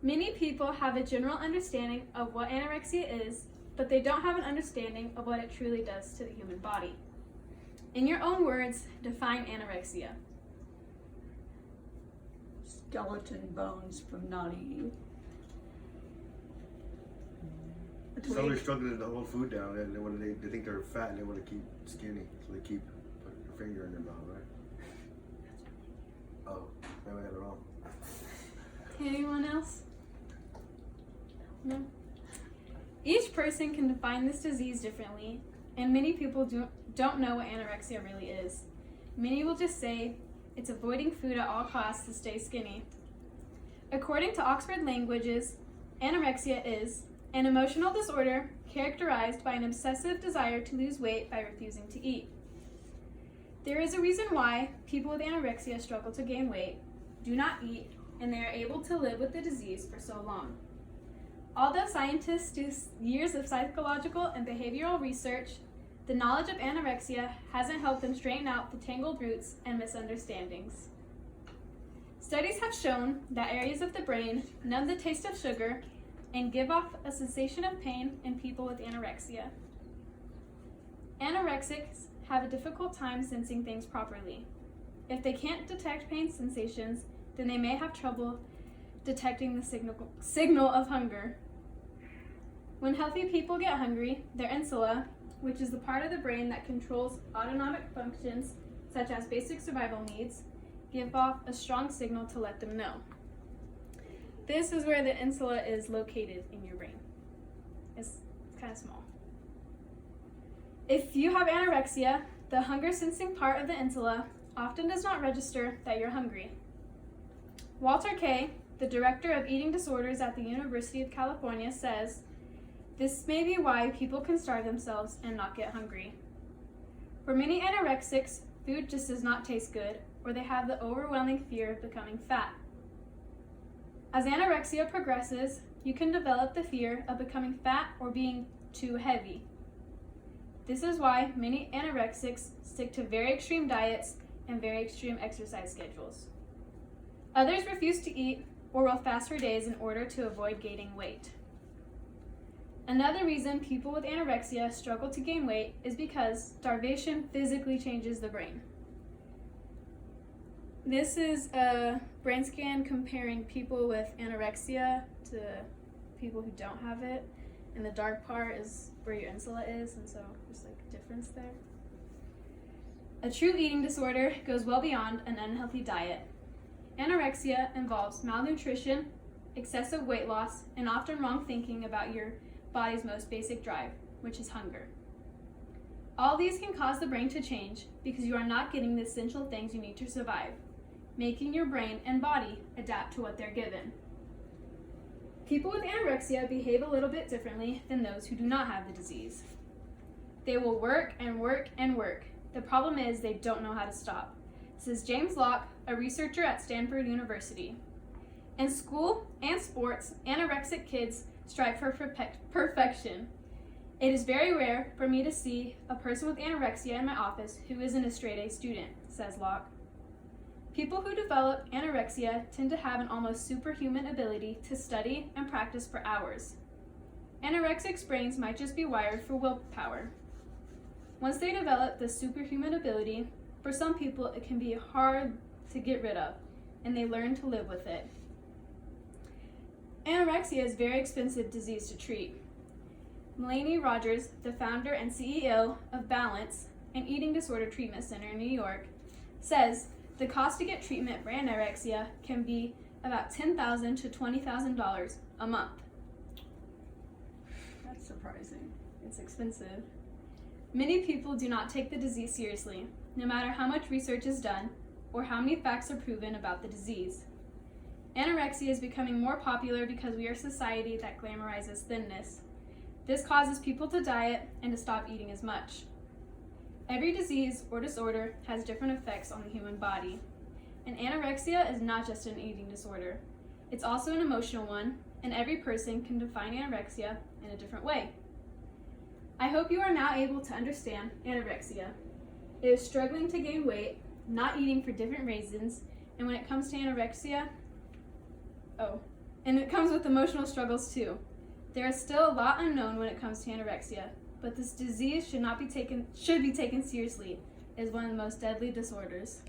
Many people have a general understanding of what anorexia is, but they don't have an understanding of what it truly does to the human body. In your own words, define anorexia. Skeleton bones from not eating. So they're struggling to hold food down, and they think they're fat and they want to keep skinny, so they keep putting their finger in their mouth, right? Oh, maybe I got it wrong. Anyone else? No? Each person can define this disease differently, and many people don't know what anorexia really is. Many will just say it's avoiding food at all costs to stay skinny. According to Oxford Languages, anorexia is an emotional disorder characterized by an obsessive desire to lose weight by refusing to eat. There is a reason why people with anorexia struggle to gain weight, do not eat, and they are able to live with the disease for so long. Although scientists do years of psychological and behavioral research, the knowledge of anorexia hasn't helped them straighten out the tangled roots and misunderstandings. Studies have shown that areas of the brain numb the taste of sugar and give off a sensation of pain in people with anorexia. Anorexics have a difficult time sensing things properly. If they can't detect pain sensations, then they may have trouble detecting the signal of hunger. When healthy people get hungry, their insula, which is the part of the brain that controls autonomic functions such as basic survival needs, give off a strong signal to let them know. This is where the insula is located in your brain. It's kind of small. If you have anorexia, the hunger sensing part of the insula often does not register that you're hungry. Walter Kaye, the director of eating disorders at the University of California, says, "This may be why people can starve themselves and not get hungry. For many anorexics, food just does not taste good, or they have the overwhelming fear of becoming fat. As anorexia progresses, you can develop the fear of becoming fat or being too heavy. This is why many anorexics stick to very extreme diets and very extreme exercise schedules. Others refuse to eat or will fast for days in order to avoid gaining weight. Another reason people with anorexia struggle to gain weight is because starvation physically changes the brain." This is a brain scan comparing people with anorexia to people who don't have it. And the dark part is where your insula is, and so there's like a difference there. A true eating disorder goes well beyond an unhealthy diet. Anorexia involves malnutrition, excessive weight loss, and often wrong thinking about your body's most basic drive, which is hunger. All these can cause the brain to change because you are not getting the essential things you need to survive, making your brain and body adapt to what they're given. People with anorexia behave a little bit differently than those who do not have the disease. They will work and work and work. The problem is they don't know how to stop, says James Locke, a researcher at Stanford University. In school and sports, anorexic kids strive for perfection. It is very rare for me to see a person with anorexia in my office who isn't a straight A student, says Locke. People who develop anorexia tend to have an almost superhuman ability to study and practice for hours. Anorexics' brains might just be wired for willpower. Once they develop this superhuman ability, for some people it can be hard to get rid of, and they learn to live with it. Anorexia is a very expensive disease to treat. Melanie Rogers, the founder and CEO of Balance, an eating disorder treatment center in New York, says the cost to get treatment for anorexia can be about $10,000 to $20,000 a month. That's surprising. It's expensive. Many people do not take the disease seriously, no matter how much research is done or how many facts are proven about the disease. Anorexia is becoming more popular because we are a society that glamorizes thinness. This causes people to diet and to stop eating as much. Every disease or disorder has different effects on the human body, and anorexia is not just an eating disorder. It's also an emotional one, and every person can define anorexia in a different way. I hope you are now able to understand anorexia. It is struggling to gain weight, not eating for different reasons, and when it comes to anorexia, And it comes with emotional struggles too. There is still a lot unknown when it comes to anorexia, but this disease should be taken seriously. It is one of the most deadly disorders.